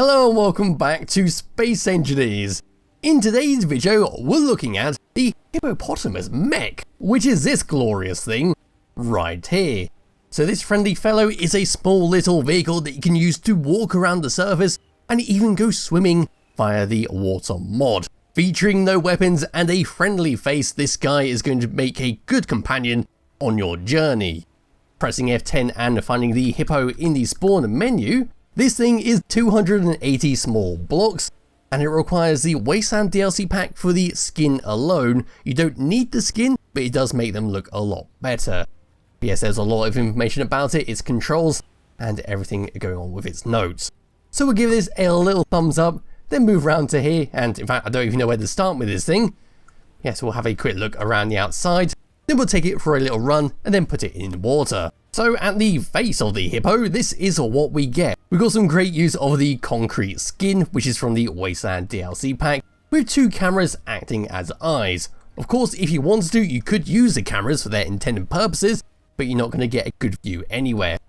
Hello and welcome back to Space Engineers. In today's video, we're looking at the Hippopotamus Mech, which is this glorious thing right here. So this friendly fellow is a small little vehicle that you can use to walk around the surface and even go swimming via the water mod. Featuring no weapons and a friendly face, this guy is going to make a good companion on your journey. Pressing F10 and finding the hippo in the spawn menu, this thing is 280 small blocks, and it requires the Wasteland DLC pack for the skin alone. You don't need the skin, but it does make them look a lot better. But yes, there's a lot of information about it, its controls, and everything going on with its notes. So we'll give this a little thumbs up, then move around to here, and in fact I don't even know where to start with this thing. Yes, we'll have a quick look around the outside, then we'll take it for a little run, and then put it in water. So at the face of the hippo, this is what we get. We've got some great use of the concrete skin, which is from the Wasteland DLC pack, with two cameras acting as eyes. Of course, if you wanted to, you could use the cameras for their intended purposes, but you're not going to get a good view anywhere.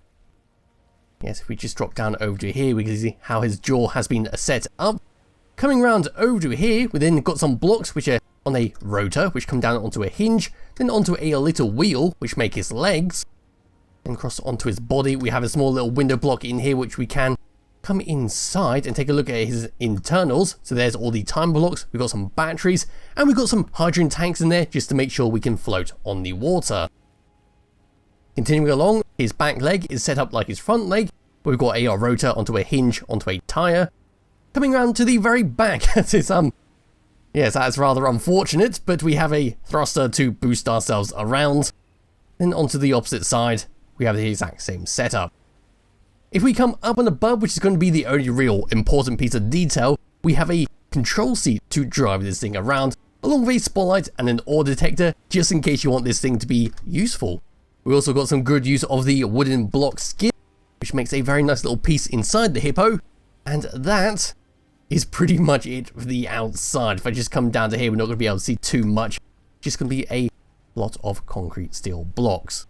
Yes, if we just drop down over to here, we can see how his jaw has been set up. Coming around over to here, we then got some blocks which are on a rotor, which come down onto a hinge, then onto a little wheel, which make his legs. And across onto his body, we have a small little window block in here which we can come inside and take a look at his internals. So there's all the time blocks, we've got some batteries, and we've got some hydrogen tanks in there just to make sure we can float on the water. Continuing along, his back leg is set up like his front leg. We've got a rotor onto a hinge onto a tyre. Coming around to the very back, that is yes, that's rather unfortunate, but we have a thruster to boost ourselves around. Then onto the opposite side, we have the exact same setup. If we come up and above, which is going to be the only real important piece of detail, we have a control seat to drive this thing around, along with a spotlight and an ore detector, just in case you want this thing to be useful. We also got some good use of the wooden block skin, which makes a very nice little piece inside the hippo, and that is pretty much it for the outside. If I just come down to here, we're not going to be able to see too much, just going to be a lot of concrete steel blocks.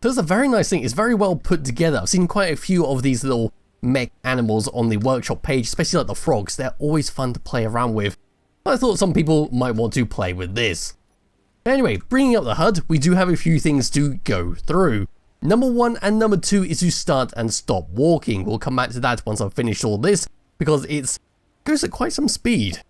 So it's a very nice thing, it's very well put together. I've seen quite a few of these little mech animals on the workshop page, especially like the frogs. They're always fun to play around with. I thought some people might want to play with this. Anyway, bringing up the HUD, we do have a few things to go through. Number 1 and number 2 is to start and stop walking. We'll come back to that once I've finished all this, because it goes at quite some speed.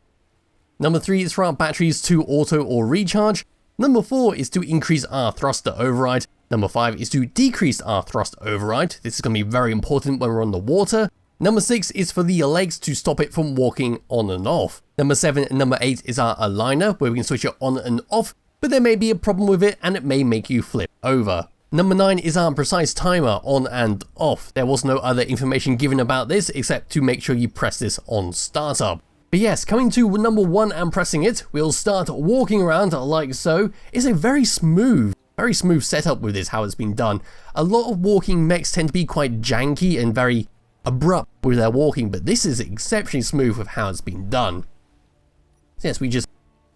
Number 3 is for our batteries to auto or recharge. Number 4 is to increase our thruster override. Number 5 is to decrease our thrust override. This is going to be very important when we're on the water. Number 6 is for the legs to stop it from walking on and off. Number 7 and number 8 is our aligner, where we can switch it on and off, but there may be a problem with it and it may make you flip over. Number 9 is our precise timer on and off. There was no other information given about this except to make sure you press this on startup. But yes, coming to number 1 and pressing it, we'll start walking around like so. It's a very smooth setup with this, how it's been done. A lot of walking mechs tend to be quite janky and very abrupt with their walking, but this is exceptionally smooth with how it's been done. So yes, we just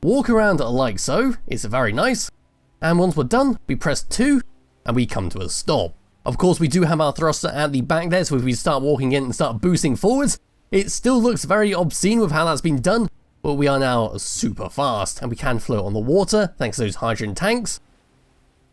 walk around like so. It's very nice. And once we're done, we press 2 and we come to a stop. Of course, we do have our thruster at the back there, so if we start walking in and start boosting forwards, it still looks very obscene with how that's been done, but we are now super fast and we can float on the water thanks to those hydrogen tanks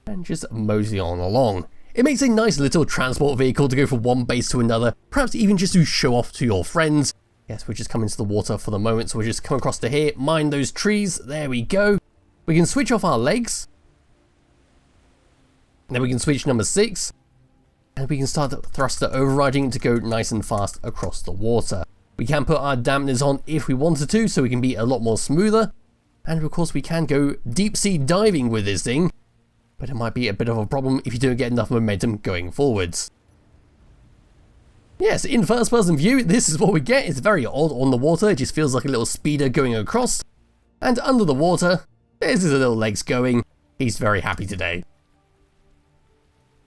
and just mosey on along. It makes a nice little transport vehicle to go from one base to another, perhaps even just to show off to your friends. Yes, we're just coming to the water for the moment, so we'll just come across to here, mind those trees, there we go. We can switch off our legs. Then we can switch number 6, and we can start the thruster overriding to go nice and fast across the water. We can put our dampeners on if we wanted to, so we can be a lot more smoother. And of course we can go deep sea diving with this thing, but it might be a bit of a problem if you don't get enough momentum going forwards. Yes, in first person view, this is what we get. It's very odd on the water, it just feels like a little speeder going across. And under the water, there's his little legs going. He's very happy today.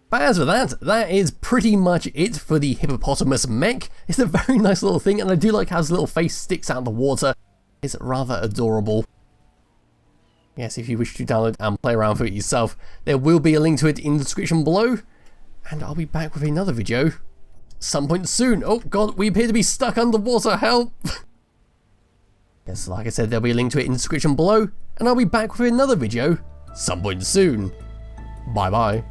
But as for that is pretty much it for the Hippopotamus Mech. It's a very nice little thing, and I do like how his little face sticks out of the water. It's rather adorable. Yes, if you wish to download and play around with it yourself, there will be a link to it in the description below. And I'll be back with another video some point soon. Oh god, we appear to be stuck underwater, help! Yes, like I said, there'll be a link to it in the description below, and I'll be back with another video some point soon. Bye bye.